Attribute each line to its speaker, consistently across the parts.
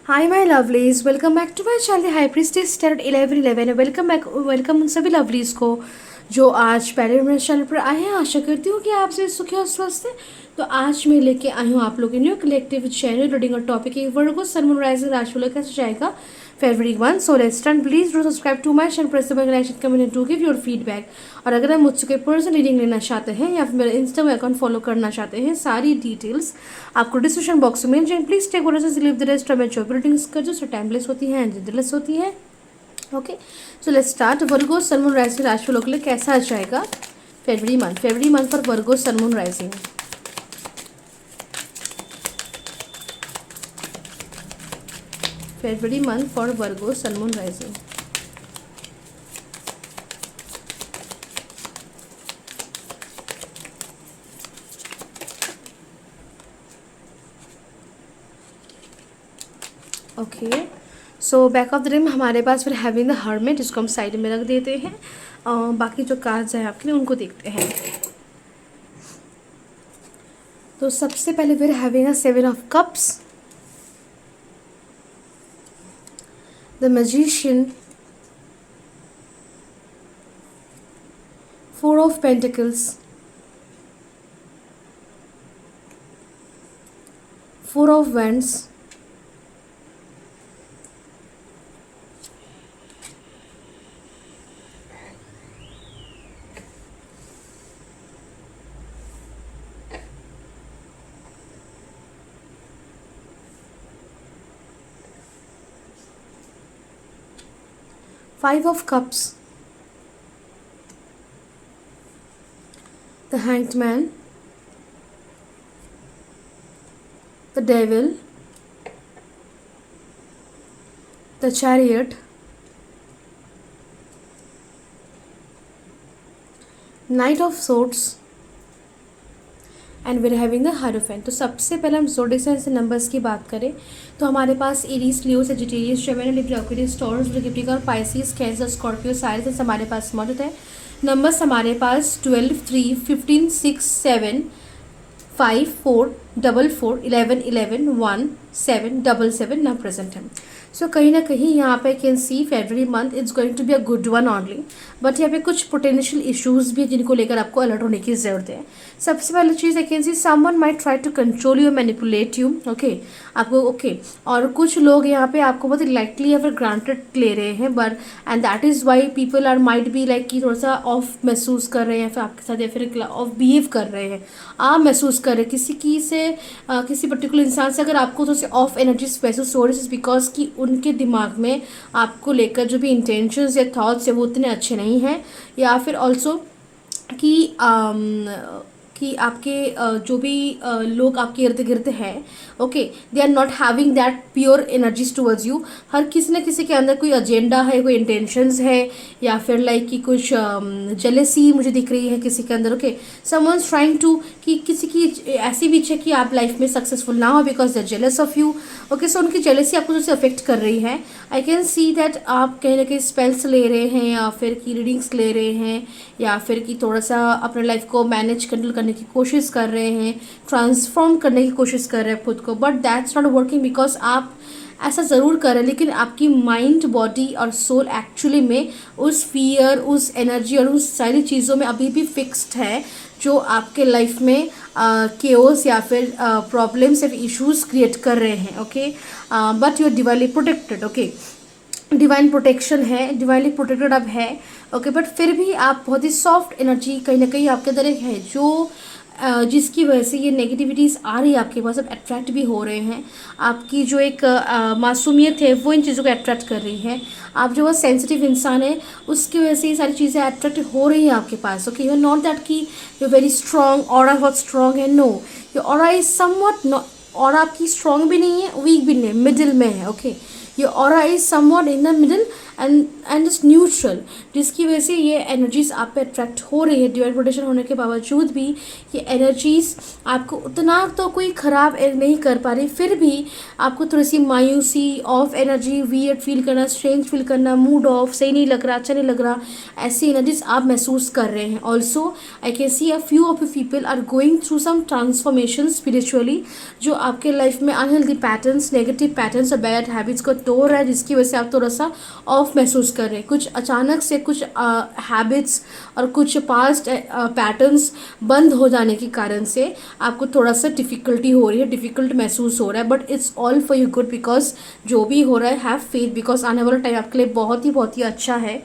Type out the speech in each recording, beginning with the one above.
Speaker 1: Hi my lovelies, welcome back to my channel High Priestess Tarot 1111। Welcome back, welcome उन सभी lovelies को जो आज पहले मेरे चैनल पर आए हैं। आशा करती हूँ कि आप सभी सुखी और स्वस्थ हैं। तो आज मैं लेके आई हूँ आप लोगों के न्यू कलेक्टिव चैनल रीडिंग और टॉपिक है वर्गो सन मून राइजिंग राशिफल कैसे जाएगा February 1। So let's start. Please do subscribe to my channel, press the bell icon, comment to give your feedback. और अगर आप मुझसे कोई पर्सनल रीडिंग लेना चाहते हैं या फिर मेरे इंस्टाग्राम अकाउंट फॉलो करना चाहते हैं, सारी डिटेल्स आपको डिस्क्रिप्शन बॉक्स में मिल जाए। प्लीज टेक ऑर्डर से लीव द रेस्ट ऑफ जो रीडिंग्स कर जो टाइमलेस होती हैं, जिंदलेस होती है। Okay, so let's start. Virgo sun moon rising राशिफल के लिए कैसा जाएगा February month for Virgo sun moon rising. February month for Virgo Sun Moon Rising. Okay, so back of the rim हमारे पास फिर हैविंग द हर्मिट, इसको हम साइड में रख देते हैं। बाकी जो कार्ड्स हैं आपके लिए उनको देखते हैं। तो सबसे पहले फिर having a 7 of cups, the magician, 4 of pentacles, 4 of wands, 5 of cups, the hanged man, the devil, the chariot, knight of swords and we're having the hierophant. तो सबसे पहले हम ज़ोडिएक साइन से नंबर्स की बात करें तो हमारे पास Aries, Leo, Sagittarius, Gemini, Libra, Aquarius, Taurus, वृश्चिक और पाइसिस, कैंसर, स्कॉर्पियो, साइरस हमारे पास मौजूद है। नंबर्स हमारे पास 12, 3, 15, 6, 7, 5, 4, 4, 4, 11, 11, 1, 7, 7, 7 ना प्रेजेंट है। सो कहीं ना कहीं यहाँ पे can see February month it's going to be a good one only, but यहाँ पे कुछ पोटेंशियल इश्यूज भी जिनको लेकर आपको अलर्ट होने की ज़रूरत है। सबसे पहली चीज़ I can see someone might try to control you, manipulate you. Okay, आपको ओके और कुछ लोग यहाँ पे आपको बहुत लाइटली या फिर ग्रांटेड ले रहे हैं, but and that is why people are might be like कि थोड़ा सा ऑफ महसूस कर रहे हैं फिर आपके साथ, या फिर ऑफ बिहेव कर रहे हैं, आप महसूस कर रहे हैं किसी की से किसी पर्टिकुलर इंसान से अगर आपको थोड़ी सी ऑफ एनर्जीज महसूस हो रही है, बिकॉज कि उनके दिमाग में आपको लेकर जो भी इंटेंशंस या थॉट्स है वो उतने अच्छे नहीं हैं, या फिर ऑल्सो कि कि आपके जो भी लोग आपके इर्द गिर्द हैं, okay, they are not having that pure energies towards you. हर किसी न किसी के अंदर कोई एजेंडा है, कोई इंटेंशंस है, या फिर लाइक कि कुछ जेलेसी मुझे दिख रही है किसी के अंदर। ओके, समवन्स ट्राइंग टू कि किसी की ऐसी भी इच्छा कि आप लाइफ में सक्सेसफुल ना हो because they are jealous of you. Okay, so उनकी जेलेसी आपको जो अफेक्ट कर रही है। आई कैन सी दैट आप कहीं ना कहीं स्पेल्स ले रहे हैं, या फिर की रीडिंग्स ले रहे हैं, या फिर कि थोड़ा सा अपने लाइफ को मैनेज कंट्रोल करने की कोशिश कर रहे हैं, ट्रांसफॉर्म करने की कोशिश कर रहे हैं खुद को, but that's not working because आप ऐसा ज़रूर कर रहे हैं लेकिन आपकी माइंड, बॉडी और सोल एक्चुअली में उस फियर, उस एनर्जी और उस सारी चीज़ों में अभी भी फिक्स्ड है जो आपके लाइफ में केओस या फिर प्रॉब्लम्स या इश्यूज क्रिएट कर रहे हैं। Okay, but you are divinely protected. Okay, divine protection है, डिवाइनली प्रोटेक्टेड अब है। ओके, बट फिर भी आप बहुत ही सॉफ्ट एनर्जी कहीं ना कहीं आपके अंदर एक है जो जिसकी वजह से ये नेगेटिविटीज़ आ रही है आपके पास, अब अट्रैक्ट भी हो रहे हैं। आपकी जो एक मासूमियत है वो इन चीज़ों को अट्रैक्ट कर रही है। आप जो बहुत सेंसिटिव इंसान है उसकी वजह से ये सारी चीज़ें अट्रैक्ट हो रही हैं आपके पास। Okay, you are not that कि यू वेरी स्ट्रॉन्ग, ऑरा बहुत स्ट्रॉन्ग है, no, your aura is somewhat, और आपकी स्ट्रॉन्ग भी नहीं है, वीक भी नहीं है, मिडिल में है। ओके, ये aura is somewhat in the middle and just neutral, जिसकी वजह से ये एनर्जीज आप पे अट्रैक्ट हो रही है। डिवाइन प्रोटेक्शन होने के बावजूद भी ये एनर्जीज आपको उतना तो कोई ख़राब नहीं कर पा रही, फिर भी आपको थोड़ी सी मायूसी, ऑफ एनर्जी, वियर्ड फील करना, स्ट्रेंज फील करना, मूड ऑफ, सही नहीं लग रहा, अच्छा नहीं लग रहा, ऐसी एनर्जीज आप महसूस कर रहे हैं। Also I can see a few of you people are going through some transformation spiritually, जो आपके लाइफ में अनहेल्दी पैटर्न्स, नेगेटिव पैटर्न्स और बैड हैबिट्स को तोड़ रहा है, जिसकी वजह से आप थोड़ा सा ऑफ महसूस कर रहे हैं। कुछ अचानक से कुछ हैबिट्स और कुछ पास्ट पैटर्न्स बंद हो जाने के कारण से आपको थोड़ा सा डिफ़िकल्टी हो रही है, डिफ़िकल्ट महसूस हो रहा है, but it's all for you good, because जो भी हो रहा है हैव फेथ, बिकॉज आने वाला टाइम आपके लिए बहुत ही अच्छा है।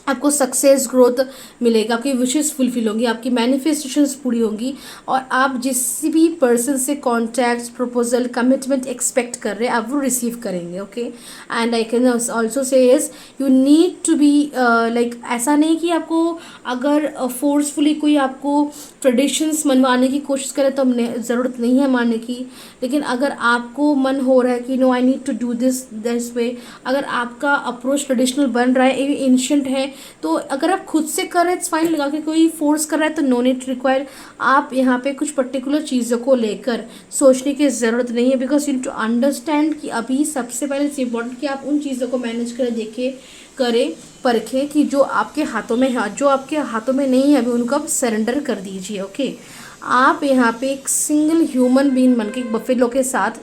Speaker 1: आपको सक्सेस, ग्रोथ मिलेगा, आपकी विशेस फुलफिल होंगी, आपकी मैनिफेस्टेशंस पूरी होंगी, और आप जिस भी पर्सन से कॉन्टैक्ट, प्रपोजल, कमिटमेंट एक्सपेक्ट कर रहे हैं आप वो रिसीव करेंगे। Okay, and I can also say is you need to be like, ऐसा नहीं कि आपको अगर फोर्सफुली कोई आपको ट्रेडिशंस मनवाने की कोशिश करे तो ज़रूरत नहीं है मानने की, लेकिन अगर आपको मन हो रहा है कि no I need to do this way, अगर आपका अप्रोच ट्रेडिशनल बन रहा है, एंशिएंट है, तो अगर आप खुद से कर रहे हैं इट्स फाइन, लगा के कोई फोर्स कर रहा है तो नो नीड रिक्वायर। आप यहाँ पे कुछ पर्टिकुलर चीज़ों को लेकर सोचने की ज़रूरत नहीं है, because you need to understand कि अभी सबसे पहले इट्स इम्पॉर्टेंट कि आप उन चीज़ों को मैनेज करें, देखें, करें, परखें कि जो आपके हाथों में है, जो आपके हाथों में नहीं है अभी उनको आप सरेंडर कर दीजिए। ओके, आप यहाँ पे एक सिंगल ह्यूमन बीइंग बन के बफेलो के साथ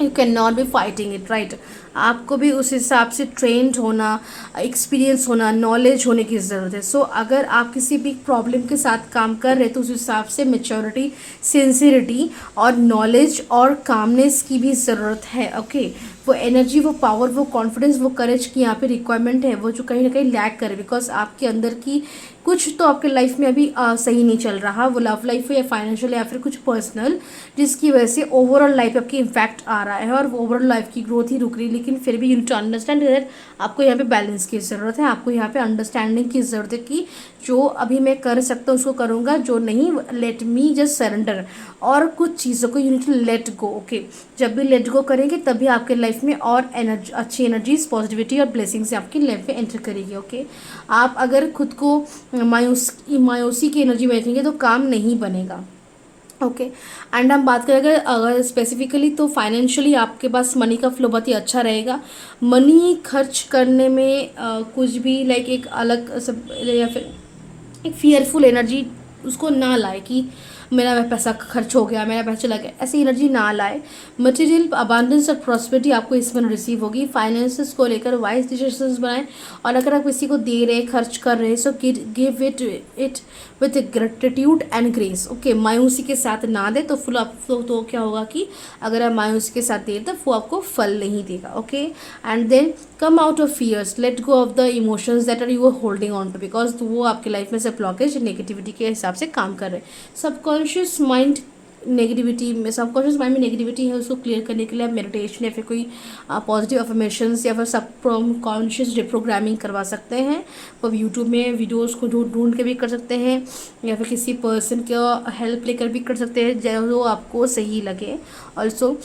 Speaker 1: you can not be fighting it, right. आपको भी उस हिसाब से ट्रेंड होना, एक्सपीरियंस होना, नॉलेज होने की ज़रूरत है। सो अगर आप किसी भी प्रॉब्लम के साथ काम कर रहे हैं तो उस हिसाब से मेच्योरिटी, सिंसियरिटी और नॉलेज और कामनेस की भी ज़रूरत है। ओके, वो एनर्जी, वो पावर, वो कॉन्फिडेंस, वो करेज की यहाँ पे रिक्वायरमेंट है, वो जो कहीं ना कहीं लैक करे, बिकॉज आपके अंदर की कुछ तो आपके लाइफ में अभी सही नहीं चल रहा, वो लव लाइफ है या फाइनेंशियल या फिर कुछ पर्सनल, जिसकी वजह से ओवरऑल लाइफ आपकी इम्पैक्ट आ रहा है और वो ओवरऑल लाइफ की ग्रोथ ही रुक रही है। लेकिन फिर भी you need to understand that आपको यहाँ पे बैलेंस की ज़रूरत है, आपको यहाँ पे अंडरस्टैंडिंग की ज़रूरत है कि जो अभी मैं कर सकता हूँ उसको करूँगा, जो नहीं लेट मी जस्ट सरेंडर, और कुछ चीज़ों को you need to let go. Okay, जब भी लेट गो करेंगे तभी आपके लाइफ में और एनर्जी, अच्छी एनर्जीज, पॉजिटिविटी और ब्लेसिंग्स आपकी लाइफ में एंटर करेगी। ओके, आप अगर खुद को मायूसी की एनर्जी में रखेंगे तो काम नहीं बनेगा। ओके, एंड हम बात करें अगर स्पेसिफिकली तो फाइनेंशियली आपके पास मनी का फ्लो बहुत ही अच्छा रहेगा। मनी खर्च करने में कुछ भी लाइक एक अलग सब या फिर एक फियरफुल एनर्जी उसको ना लाए कि मेरा पैसा खर्च हो गया, मेरा पैसा चला गया, ऐसी एनर्जी ना लाए। मटेरियल अबांडेंस और प्रॉस्पेरिटी आपको इसमें रिसीव होगी। फाइनेंसेस को लेकर वाइज डिसीजंस बनाएं, और अगर आप किसी को दे रहे, खर्च कर रहे, so give it with gratitude and grace. Okay, मायूसी के साथ ना दे तो फुल आप तो क्या होगा कि अगर आप मायूसी के साथ दे तो वो आपको फल नहीं देगा। Okay, and then come out of fears, let go of the emotions that are you are holding on to, because वो आपके लाइफ में से ब्लॉकेज, नेगेटिविटी के हिसाब से काम कर रहे हैं। सबकॉन्शियस माइंड नेगेटिविटी में, सबकॉन्शियस माइंड में नेगेटिविटी है, उसको क्लियर करने के लिए आप मेडिटेशन या फिर कोई पॉजिटिव अफर्मेशंस या फिर सब कॉन्शियस रिप्रोग्रामिंग करवा सकते हैं। वो यूट्यूब में वीडियोस को ढूंढ के भी कर सकते हैं, या फिर किसी पर्सन का हेल्प लेकर भी कर सकते हैं जो आपको सही लगे। ऑल्सो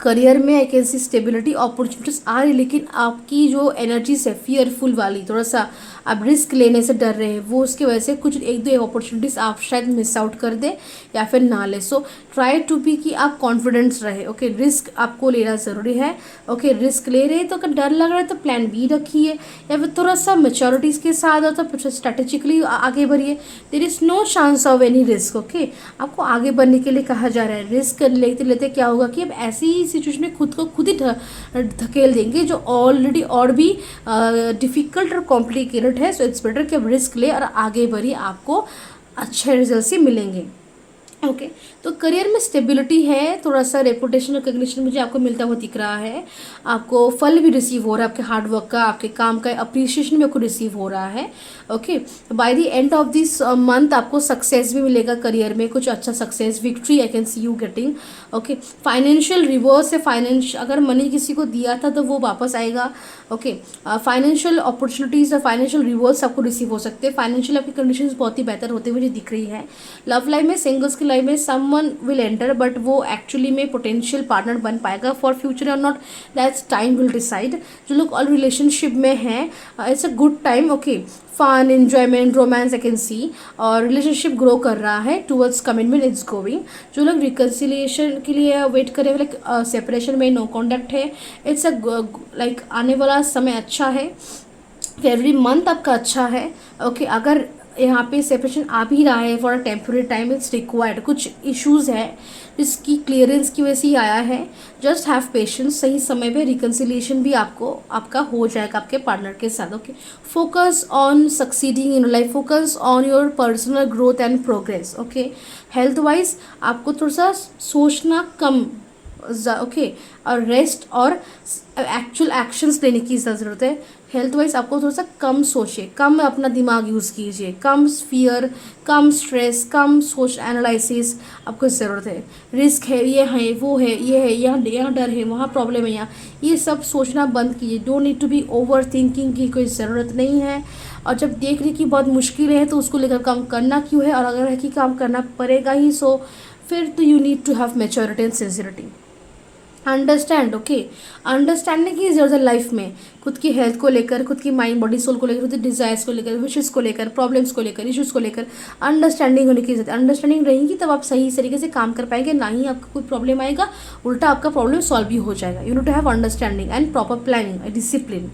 Speaker 1: करियर में I can see stability, opportunities आ रही, लेकिन आपकी जो एनर्जीज है फियरफुल वाली, थोड़ा सा आप रिस्क लेने से डर रहे हैं, वो उसकी वजह से कुछ एक दो अपॉर्चुनिटीज़ आप शायद मिस आउट कर दें या फिर ना ले। सो ट्राई टू बी कि आप कॉन्फिडेंस रहे। ओके, रिस्क आपको लेना ज़रूरी है। ओके, रिस्क ले रहे हैं तो अगर डर लग रहा है तो प्लान बी रखिए, या फिर थोड़ा सा मेच्योरिटीज़ के साथ हो तो स्ट्रैटेजिकली आगे बढ़िए। There is no chance of any risk. Okay, आपको आगे बढ़ने के लिए कहा जा रहा है। रिस्क लेते लेते क्या होगा कि अब ऐसी सिचुएशन में खुद को खुद ही धकेल देंगे जो ऑलरेडी और भी डिफ़िकल्ट और कॉम्प्लिकेटेड है। सो इट्स बेटर कि आप रिस्क ले और आगे बढ़िए, आपको अच्छे रिजल्ट ही मिलेंगे। ओके, तो करियर में स्टेबिलिटी है, थोड़ा सा रेपुटेशन रिकग्निशन मुझे आपको मिलता हुआ दिख रहा है। आपको फल भी रिसीव हो रहा है, आपके हार्डवर्क का, आपके काम का अप्रिसिएशन भी आपको रिसीव हो रहा है। Okay, by the end of this month आपको सक्सेस भी मिलेगा करियर में, कुछ अच्छा success, victory I can C you getting. Okay, financial reverse है, अगर मनी किसी को दिया था तो वो वापस आएगा। ओके, फाइनेंशियल अपॉर्चुनिटीज़ और फाइनेंशियल रिवर्स आपको रिसीव हो सकते हैं। फाइनेंशियल आपकी कंडीशंस बहुत ही बेहतर होते हुए मुझे दिख रही है। लव लाइफ में सिंगल्स की लाइफ में समवन विल एंटर, बट वो एक्चुअली में पोटेंशियल पार्टनर बन पाएगा फॉर फ्यूचर और not, that's time will decide. जो लोग ऑल रिलेशनशिप में हैं, it's a good time. Okay, fun, enjoyment, romance I can see, और रिलेशनशिप ग्रो कर रहा है टूवर्ड्स कमिटमेंट इट्स गोइंग. जो लोग रिकन्सिलिएशन के लिए वेट कर रहे हैं, लाइक सेपरेशन में नो कॉन्टैक्ट है, इट्स अ लाइक आने वाला समय अच्छा है. एवरी मंथ आपका अच्छा है. ओके, अगर यहाँ पे सेपरेशन आ भी रहा है for a temporary time, it's required. कुछ इश्यूज है जिसकी क्लियरेंस की वजह से ही आया है. जस्ट हैव पेशेंस, सही समय पे रिकन्सिलिएशन भी आपका हो जाएगा आपके पार्टनर के साथ. Okay, focus on succeeding in life, focus on your personal growth and progress. Okay, health wise आपको थोड़ा सा सोचना कम, ओके, और रेस्ट और एक्चुअल एक्शंस लेने की ज़रूरत है. हेल्थ वाइज आपको थोड़ा सा कम सोचिए, कम अपना दिमाग यूज़ कीजिए, कम फियर, कम स्ट्रेस, कम सोच एनालिसिस आपको ज़रूरत है. रिस्क है, ये है, वो है, ये है, यहाँ डर है, वहाँ प्रॉब्लम है, यहाँ, ये सब सोचना बंद कीजिए. Don't need to be overthinking की कोई ज़रूरत नहीं है. और जब देख रही कि बहुत मुश्किलें हैं तो उसको लेकर काम करना क्यों है, और अगर है कि काम करना पड़ेगा ही, सो फिर तो you need to have maturity and sincerity. Understand. Okay, understanding की जरूरत है लाइफ में, खुद की हेल्थ को लेकर, खुद की माइंड बॉडी सोल को लेकर, खुद की डिजायर्स को लेकर, विशेस को लेकर, प्रॉब्लम्स को लेकर, इश्यूज को लेकर अंडरस्टैंडिंग होने की जरूरत है. अंडरस्टैंडिंग रहेगी तब आप सही तरीके से काम कर पाएंगे, ना ही आपका कोई प्रॉब्लम आएगा, उल्टा आपका प्रॉब्लम सॉल्व भी हो जाएगा. You need to have understanding and proper planning, discipline.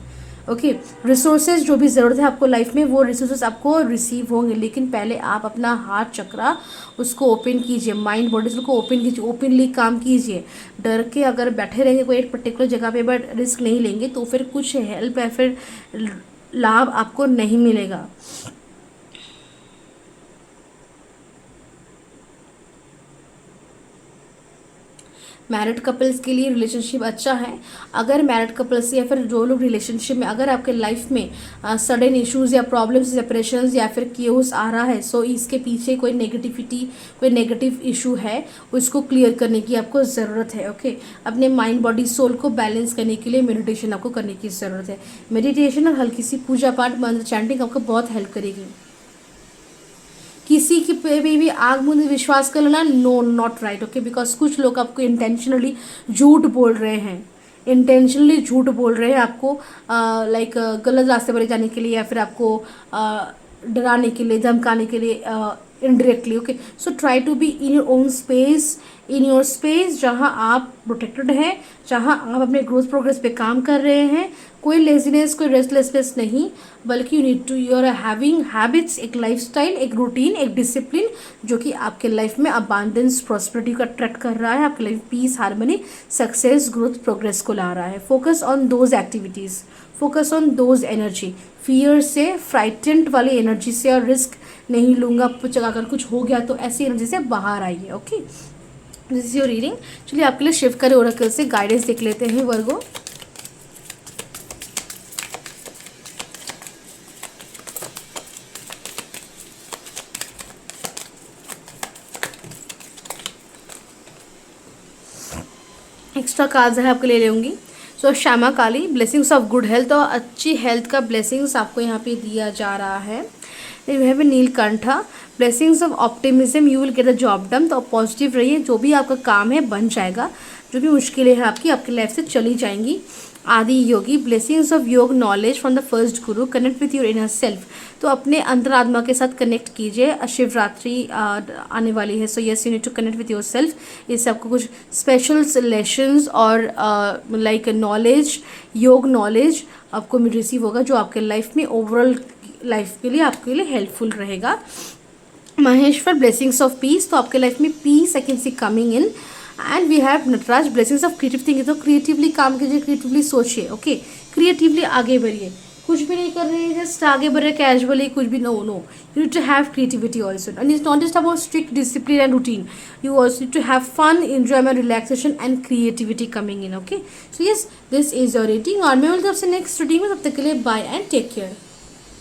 Speaker 1: Okay, resources जो भी ज़रूरत है आपको लाइफ में, वो रिसोर्सेज आपको रिसीव होंगे, लेकिन पहले आप अपना हार्ट चक्रा उसको ओपन कीजिए, माइंड बॉडी को ओपन कीजिए, ओपनली काम कीजिए. डर के अगर बैठे रहेंगे कोई एक पर्टिकुलर जगह पे बट रिस्क नहीं लेंगे तो फिर कुछ हेल्प या फिर लाभ आपको नहीं मिलेगा. मैरिड कपल्स के लिए रिलेशनशिप अच्छा है. अगर मैरिड कपल्स या फिर जो लोग रिलेशनशिप में, अगर आपके लाइफ में सडन इश्यूज या प्रॉब्लम्स, सेपरेशंस या फिर क्योस आ रहा है, सो इसके पीछे कोई नेगेटिविटी, कोई नेगेटिव इशू है, उसको क्लियर करने की आपको ज़रूरत है. ओके, अपने माइंड बॉडी सोल को बैलेंस करने के लिए मेडिटेशन आपको करने की ज़रूरत है. मेडिटेशन और हल्की सी पूजा पाठ, मंत्र चैंटिंग आपको बहुत हेल्प करेगी. किसी की पे भी आग मूंद विश्वास कर लेना, no, not right. Okay, because कुछ लोग आपको इंटेंशनली झूठ बोल रहे हैं, इंटेंशनली झूठ बोल रहे हैं आपको, लाइक गलत रास्ते पर ले जाने के लिए, या फिर आपको डराने के लिए, धमकाने के लिए, indirectly. Okay, so try to be in your own space, in your space जहाँ आप प्रोटेक्टेड हैं, जहाँ आप अपने ग्रोथ प्रोग्रेस पे काम कर रहे हैं. कोई लेजीनेस, कोई रेस्टलेसनेस नहीं, बल्कि यू आर हैविंग हैबिट्स, एक लाइफस्टाइल, एक रूटीन, एक डिसिप्लिन जो कि आपके लाइफ में अबांडेंस, प्रॉस्पेरिटी को अट्रैक्ट कर रहा है, आपके life peace, harmony, success, growth, progress को ला रहा है. Focus on those activities, focus on those energy. Fear से, फ्राइटेंड वाली एनर्जी से, और रिस्क नहीं लूँगा कुछ, अगर कुछ हो गया तो ऐसी एनर्जी से बाहर आइए. Okay, this is your reading. चलिए आपके लिए शिफ्ट करें ओरेकल से गाइडेंस देख लेते हैं वर्गो. एक्स्ट्रा कार्ड्स है आपके लिए लेंगी. सो श्यामा काली, ब्लेसिंग्स ऑफ गुड हेल्थ, और अच्छी हेल्थ का ब्लेसिंग्स आपको यहाँ पे दिया जा रहा है. You have Neelkantha, blessings of optimism, you will get a job done. तो पॉजिटिव रहिए, जो भी आपका काम है बन जाएगा, जो भी मुश्किलें हैं आपकी लाइफ से चली जाएंगी. आदि योगी, ब्लेसिंग्स ऑफ योग knowledge from the first Guru, connect with your inner self. तो अपने अंतरात्मा के साथ कनेक्ट कीजिए. शिवरात्रि आने वाली है, so yes, you need to connect with yourself. इससे आपको कुछ स्पेशल लेसन्स और लाइक नॉलेज, योग नॉलेज आपको रिसीव होगा, जो आपके लाइफ में ओवरऑल लाइफ के लिए आपके लिए हेल्पफुल रहेगा. महेश्वर, ब्लेसिंग्स ऑफ पीस, तो आपके लाइफ में peace I can see coming in. And we have Nataraj, blessings of creative thinking, तो क्रिएटिवली काम कीजिए, क्रिएटिवली सोचिए. ओके, क्रिएटिवली आगे बढ़िए, कुछ भी नहीं कर रहे हैं, जस्ट आगे बढ़ रहे कैजुअली, कुछ भी, no, you need to have creativity also. And it's not just about strict discipline and routine, you also need to have fun, enjoyment, relaxation and creativity coming in. Okay, so yes, this is your reading, और मैं मिलती हूँ आपसे next reading में. तब तक के लिए बाय एंड टेक केयर.